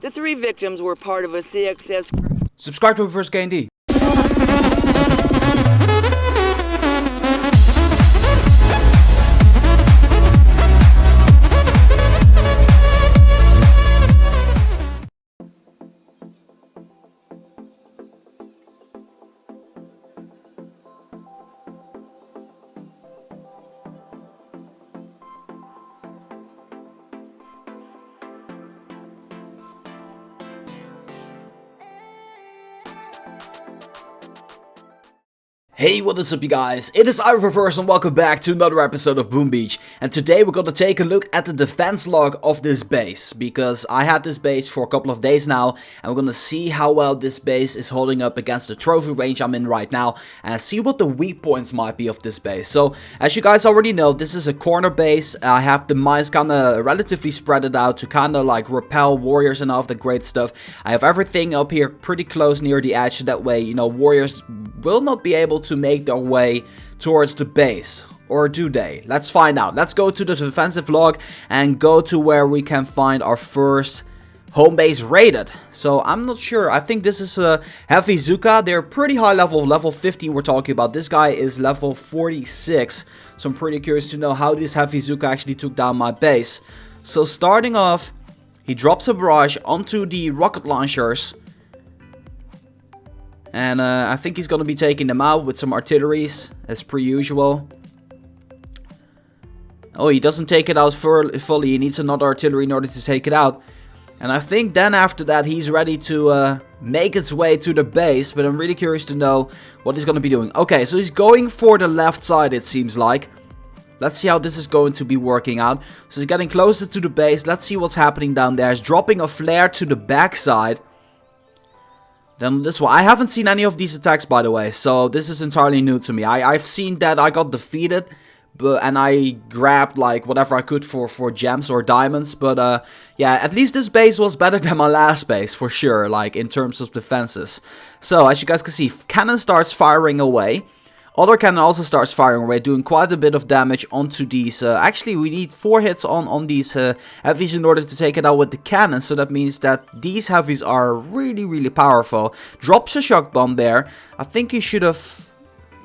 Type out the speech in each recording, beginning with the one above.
The 3 victims were part of a CXS crew. Subscribe to First K&D. Hey, what is up you guys? It is iReverse and welcome back to another episode of Boom Beach. And today we're gonna take a look at the defense log of this base. Because I had this base for a couple of days now. And we're gonna see how well this base is holding up against the trophy range I'm in right now. And see what the weak points might be of this base. So, as you guys already know, this is a corner base. I have the mines kinda relatively spread it out to kinda like repel warriors and all of the great stuff. I have everything up here pretty close near the edge. So that way, you know, warriors will not be able to make their way towards the base. Or do they? Let's find out. Let's go to the defensive log and go to where we can find our first home base raided. So I'm not sure. I think this is a heavy Zuka. They're pretty high level. Level 50 we're talking about. This guy is level 46. So I'm pretty curious to know how this heavy Zuka actually took down my base. So starting off, he drops a barrage onto the rocket launchers. And I think he's going to be taking them out with some artilleries, as per usual. Oh, he doesn't take it out fully. He needs another artillery in order to take it out. And I think then after that he's ready to make its way to the base. But I'm really curious to know what he's going to be doing. Okay, so he's going for the left side, it seems like. Let's see how this is going to be working out. So he's getting closer to the base. Let's see what's happening down there. He's dropping a flare to the backside. Then this one, I haven't seen any of these attacks by the way, so this is entirely new to me. I've seen that I got defeated, and I grabbed like whatever I could for gems or diamonds, but yeah, at least this base was better than my last base for sure, like in terms of defenses. So as you guys can see, cannon starts firing away. Other cannon also starts firing away, doing quite a bit of damage onto these. Actually, we need 4 hits on these heavies in order to take it out with the cannon. So that means that these heavies are really, really powerful. Drops a shock bomb there. I think he should have...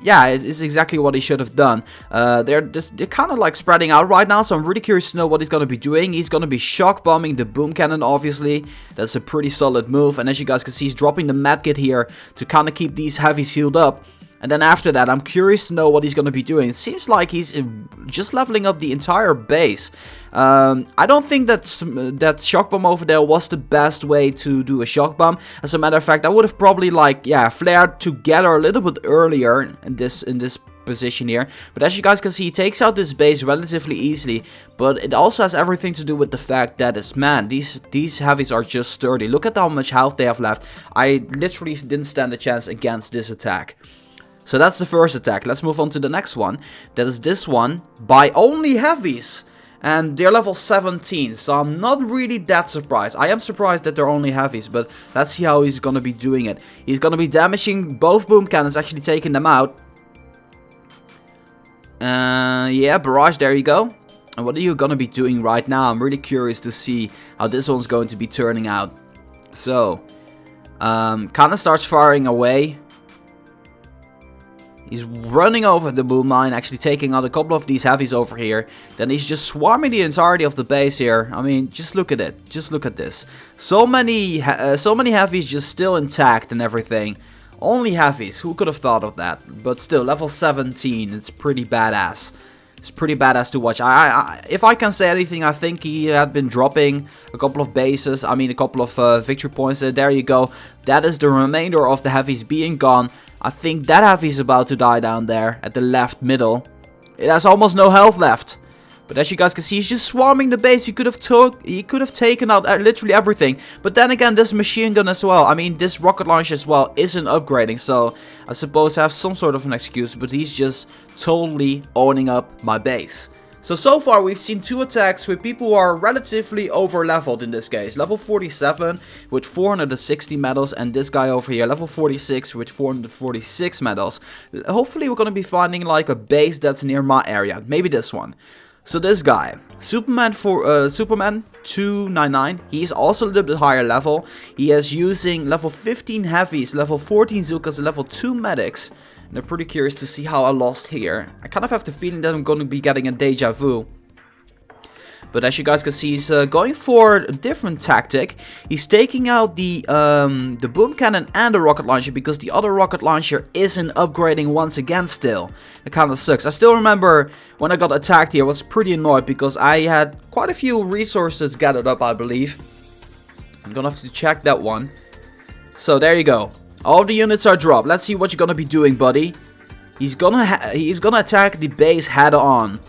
Yeah, it's exactly what he should have done. They're kind of like spreading out right now, so I'm really curious to know what he's going to be doing. He's going to be shock bombing the boom cannon, obviously. That's a pretty solid move. And as you guys can see, he's dropping the medkit here to kind of keep these heavies healed up. And then after that, I'm curious to know what he's going to be doing. It seems like he's just leveling up the entire base. I don't think that shock bomb over there was the best way to do a shock bomb. As a matter of fact, I would have probably like, yeah, flared together a little bit earlier in this position here. But as you guys can see, he takes out this base relatively easily. But it also has everything to do with the fact that these heavies are just sturdy. Look at how much health they have left. I literally didn't stand a chance against this attack. So that's the first attack. Let's move on to the next one. That is this one by OnlyHeavies. And they're level 17. So I'm not really that surprised. I am surprised that they're OnlyHeavies. But let's see how he's going to be doing it. He's going to be damaging both boom cannons. Actually taking them out. Yeah, barrage. There you go. And what are you going to be doing right now? I'm really curious to see how this one's going to be turning out. So. Kind of starts firing away. He's running over the boom line, actually taking out a couple of these heavies over here. Then he's just swarming the entirety of the base here. I mean, just look at it. Just look at this. So many heavies just still intact and everything. OnlyHeavies, who could have thought of that? But still, level 17, it's pretty badass. It's pretty badass to watch. If I can say anything, I think he had been dropping a couple of bases. I mean, a couple of victory points. There you go. That is the remainder of the heavies being gone. I think that heavy is about to die down there at the left middle. It has almost no health left. But as you guys can see, he's just swarming the base. He could have taken out literally everything. But then again, this machine gun as well. I mean, this rocket launcher as well isn't upgrading. So I suppose I have some sort of an excuse. But he's just totally owning up my base. So far we've seen 2 attacks with people who are relatively over leveled in this case. Level 47 with 460 medals, and this guy over here level 46 with 446 medals. Hopefully we're going to be finding like a base that's near my area. Maybe this one. So this guy, Superman 299, he's also a little bit higher level. He is using level 15 heavies, level 14 Zukas, and level 2 medics. And I'm pretty curious to see how I lost here. I kind of have the feeling that I'm going to be getting a deja vu. But as you guys can see, he's going for a different tactic. He's taking out the boom cannon and the rocket launcher because the other rocket launcher isn't upgrading once again still. It kind of sucks. I still remember when I got attacked here, I was pretty annoyed because I had quite a few resources gathered up, I believe. I'm gonna have to check that one. So there you go. All the units are dropped. Let's see what you're gonna be doing, buddy. He's gonna attack the base head on.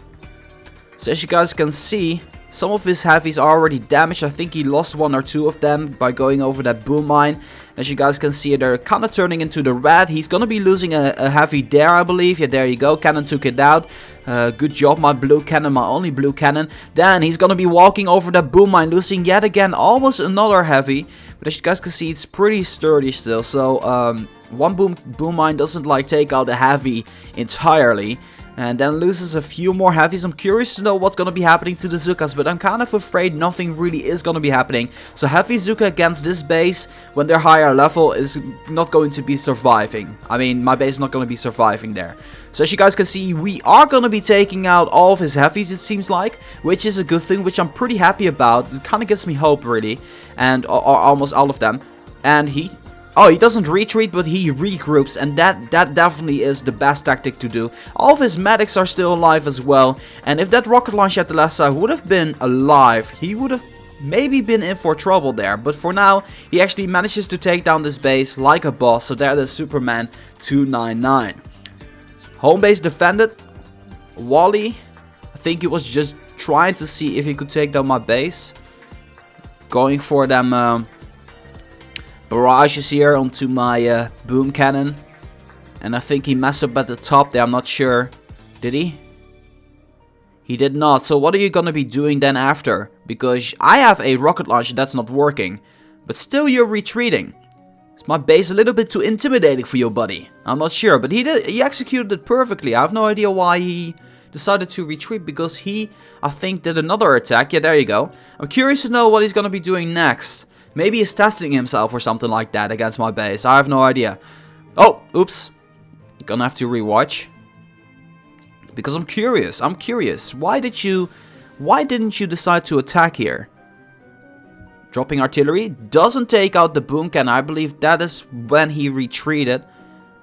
So as you guys can see, some of his heavies are already damaged. I think he lost 1 or 2 of them by going over that boom mine. As you guys can see, they're kind of turning into the red. He's going to be losing a heavy there, I believe. Yeah, there you go. Cannon took it out. Good job, my blue cannon, my only blue cannon. Then he's going to be walking over that boom mine, losing yet again almost another heavy. But as you guys can see, it's pretty sturdy still. So one boom mine doesn't like take out the heavy entirely. And then loses a few more heavies. I'm curious to know what's going to be happening to the Zukas, but I'm kind of afraid nothing really is going to be happening. So heavy Zuka against this base, when they're higher level, is not going to be surviving. I mean, my base is not going to be surviving there. So as you guys can see, we are going to be taking out all of his heavies, it seems like, which is a good thing, which I'm pretty happy about. It kind of gives me hope, really, and almost all of them. And he doesn't retreat, but he regroups, and that definitely is the best tactic to do. All of his medics are still alive as well, and if that rocket launcher at the left side would have been alive, he would have maybe been in for trouble there. But for now, he actually manages to take down this base like a boss. So there is Superman 299. Home base defended. Wally, I think he was just trying to see if he could take down my base. Going for them barrages here onto my boom cannon. And I think he messed up at the top there, I'm not sure. Did he? He did not. So what are you gonna be doing then after? Because I have a rocket launcher that's not working. But still you're retreating. Is my base a little bit too intimidating for you, buddy? I'm not sure, but he executed it perfectly. I have no idea why he decided to retreat, because he, I think, did another attack. Yeah, there you go. I'm curious to know what he's gonna be doing next. Maybe he's testing himself or something like that against my base. I have no idea. Oh, oops. Gonna have to rewatch. Because I'm curious. Why didn't you decide to attack here? Dropping artillery. Doesn't take out the boom cannon. I believe that is when he retreated.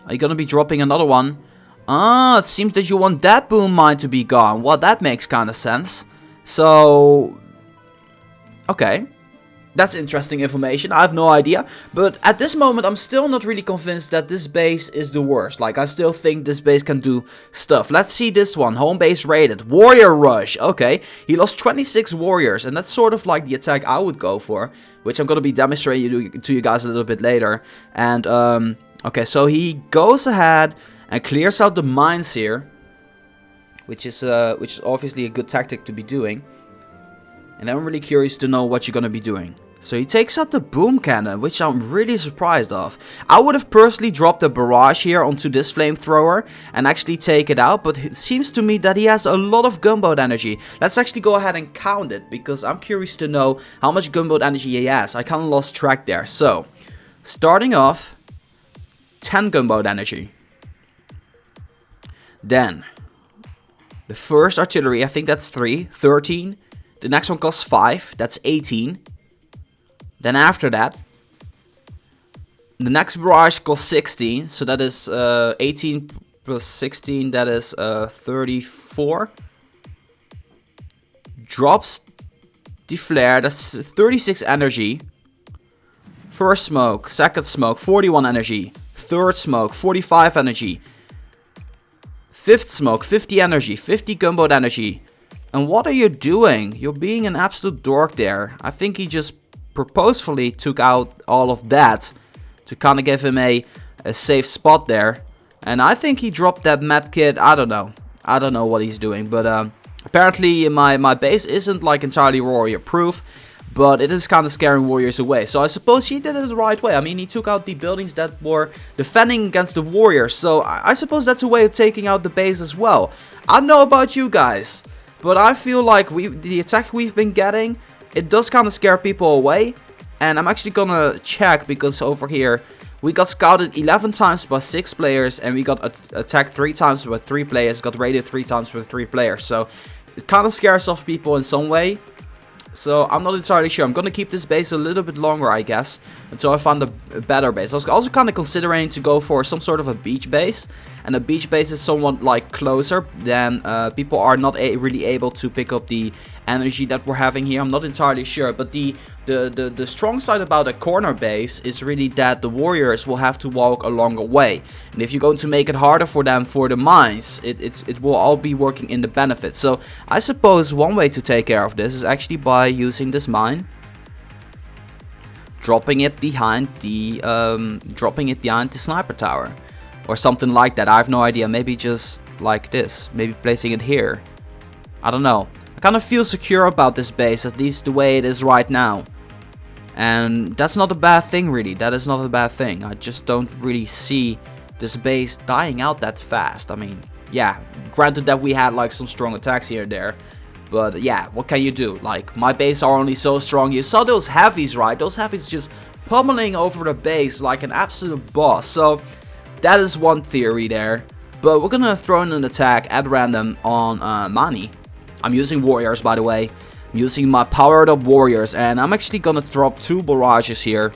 Are you gonna be dropping another one? Ah, it seems that you want that boom mine to be gone. Well, that makes kind of sense. So, okay. That's interesting information. I have no idea. But at this moment, I'm still not really convinced that this base is the worst. Like, I still think this base can do stuff. Let's see this one. Home base raided. Warrior rush. Okay. He lost 26 warriors. And that's sort of like the attack I would go for. Which I'm going to be demonstrating to you guys a little bit later. And, okay. So he goes ahead and clears out the mines here. Which is obviously a good tactic to be doing. And I'm really curious to know what you're going to be doing. So he takes out the boom cannon, which I'm really surprised of. I would have personally dropped a barrage here onto this flamethrower and actually take it out. But it seems to me that he has a lot of gunboat energy. Let's actually go ahead and count it, because I'm curious to know how much gunboat energy he has. I kind of lost track there. So, starting off, 10 gunboat energy. Then, the first artillery, I think that's 13. The next one costs 5, that's 18. Then after that, the next barrage costs 16, so that is 18 plus 16, that is 34. Drops the flare, that's 36 energy. First smoke, second smoke, 41 energy. Third smoke, 45 energy. Fifth smoke, 50 energy, 50 gunboat energy. And what are you doing? You're being an absolute dork there. I think he just purposefully took out all of that to kind of give him a safe spot there. And I think he dropped that med kit. I don't know. I don't know what he's doing. But apparently my base isn't like entirely warrior proof. But it is kind of scaring warriors away. So I suppose he did it the right way. I mean, he took out the buildings that were defending against the warriors. So I suppose that's a way of taking out the base as well. I don't know about you guys. But I feel like the attack we've been getting, it does kind of scare people away. And I'm actually gonna check, because over here we got scouted 11 times by 6 players, and we got attacked 3 times by 3 players, got raided 3 times by 3 players. So it kind of scares off people in some way. So I'm not entirely sure. I'm gonna keep this base a little bit longer, I guess, until I find a better base. I was also kind of considering to go for some sort of a beach base, and a beach base is somewhat like closer, then people are not really able to pick up the energy that we're having here. I'm not entirely sure, but the strong side about a corner base is really that the warriors will have to walk a longer way, and if you're going to make it harder for them for the mines, it will all be working in the benefit. So I suppose one way to take care of this is actually by using this mine, dropping it behind the sniper tower, or something like that. I have no idea. Maybe just like this, maybe placing it here. I don't know. I kind of feel secure about this base, at least the way it is right now. And that's not a bad thing, really. That is not a bad thing. I just don't really see this base dying out that fast. I mean, yeah, granted that we had like some strong attacks here and there. But yeah, what can you do? Like, my base are only so strong. You saw those heavies, right? Those heavies just pummeling over the base like an absolute boss. So that is one theory there. But we're gonna throw in an attack at random on Mani. I'm using warriors, by the way. I'm using my powered up warriors, and I'm actually gonna drop 2 barrages here.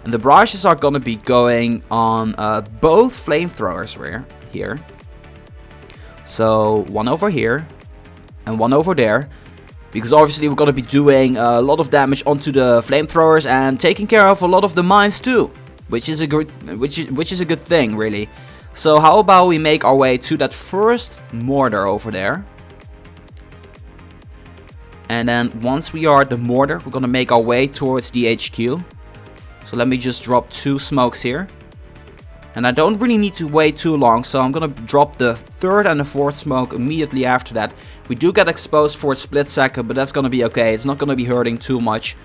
And the barrages are gonna be going on both flamethrowers here. So one over here and one over there, because obviously we're gonna be doing a lot of damage onto the flamethrowers and taking care of a lot of the mines too, which is a good thing, really. So how about we make our way to that first mortar over there. And then once we are at the mortar, we're gonna make our way towards the HQ. So let me just drop 2 smokes here. And I don't really need to wait too long, so I'm gonna drop the 3rd and the 4th smoke immediately after that. We do get exposed for a split second, but that's gonna be okay. It's not gonna be hurting too much.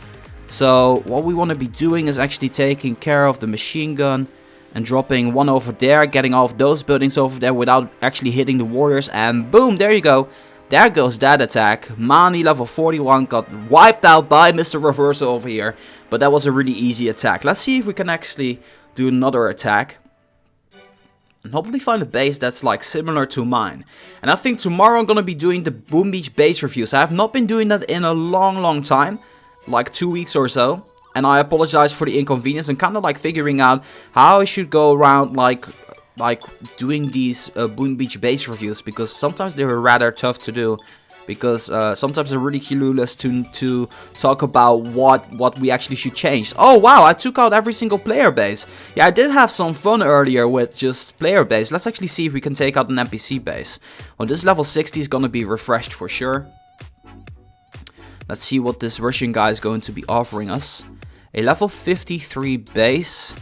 So what we want to be doing is actually taking care of the machine gun and dropping one over there, getting all of those buildings over there without actually hitting the warriors, and boom, there you go. There goes that attack. Mani level 41 got wiped out by Mr. Reversal over here. But that was a really easy attack. Let's see if we can actually do another attack. And hopefully find a base that's like similar to mine. And I think tomorrow I'm going to be doing the Boom Beach base reviews. I have not been doing that in a long time. Like 2 weeks or so. And I apologize for the inconvenience. I'm kind of like figuring out how I should go around like doing these Boom Beach base reviews, because sometimes they're rather tough to do, because sometimes they're really clueless to talk about what we actually should change. Oh wow, I took out every single player base. Yeah, I did have some fun earlier with just player base. Let's actually see if we can take out an NPC base. Well, this level 60 is gonna be refreshed for sure. Let's see what this Russian guy is going to be offering us. A level 53 base.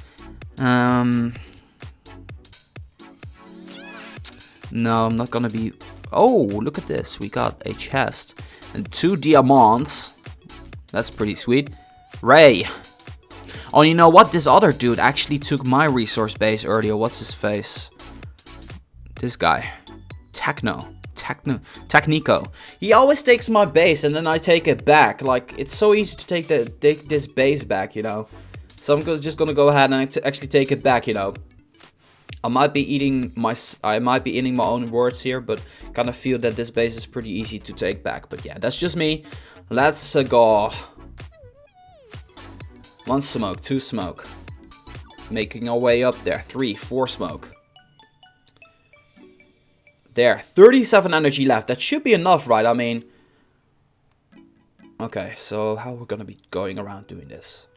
No, I'm not gonna be... Oh, look at this. We got a chest. And 2 diamonds. That's pretty sweet. Ray. Oh, you know what? This other dude actually took my resource base earlier. What's his face? This guy. Technico. He always takes my base and then I take it back. Like, it's so easy to take this base back, you know. So I'm just gonna go ahead and actually take it back, you know. I might be eating my own words here, but kind of feel that this base is pretty easy to take back. But yeah, that's just me. Let's go. 1 smoke, 2 smoke. Making our way up there. 3, 4 smoke. There, 37 energy left. That should be enough, right? I mean, okay, so how we're gonna be going around doing this?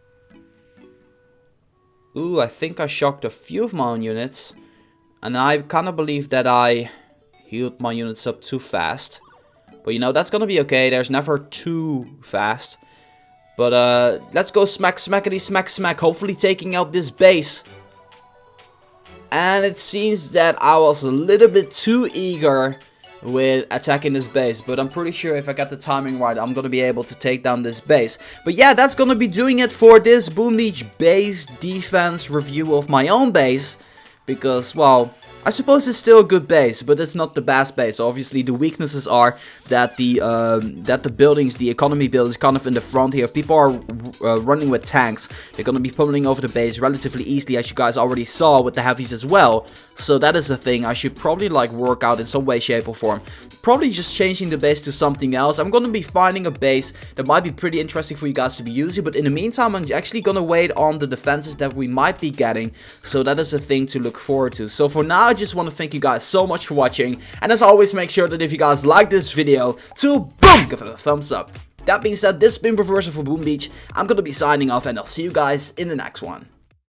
Ooh, I think I shocked a few of my own units. And I kind of believe that I healed my units up too fast. But you know, that's gonna be okay. There's never too fast. But let's go smackety smack. Hopefully taking out this base. And it seems that I was a little bit too eager with attacking this base, but I'm pretty sure if I got the timing right, I'm gonna be able to take down this base. But yeah, that's gonna be doing it for this Boom Beach base defense review of my own base, because, well, I suppose it's still a good base, but it's not the best base. Obviously, the weaknesses are that the buildings, the economy buildings, kind of in the front here. If people are running with tanks, they're gonna be pummeling over the base relatively easily, as you guys already saw with the heavies as well. So that is a thing I should probably like work out in some way, shape, or form. Probably just changing the base to something else. I'm gonna be finding a base that might be pretty interesting for you guys to be using, but in the meantime, I'm actually gonna wait on the defenses that we might be getting. So that is a thing to look forward to. So for now, I just want to thank you guys so much for watching, and as always, make sure that if you guys like this video, to boom, give it a thumbs up. That being said, this has been Reversal for Boom Beach. I'm gonna be signing off, and I'll see you guys in the next one.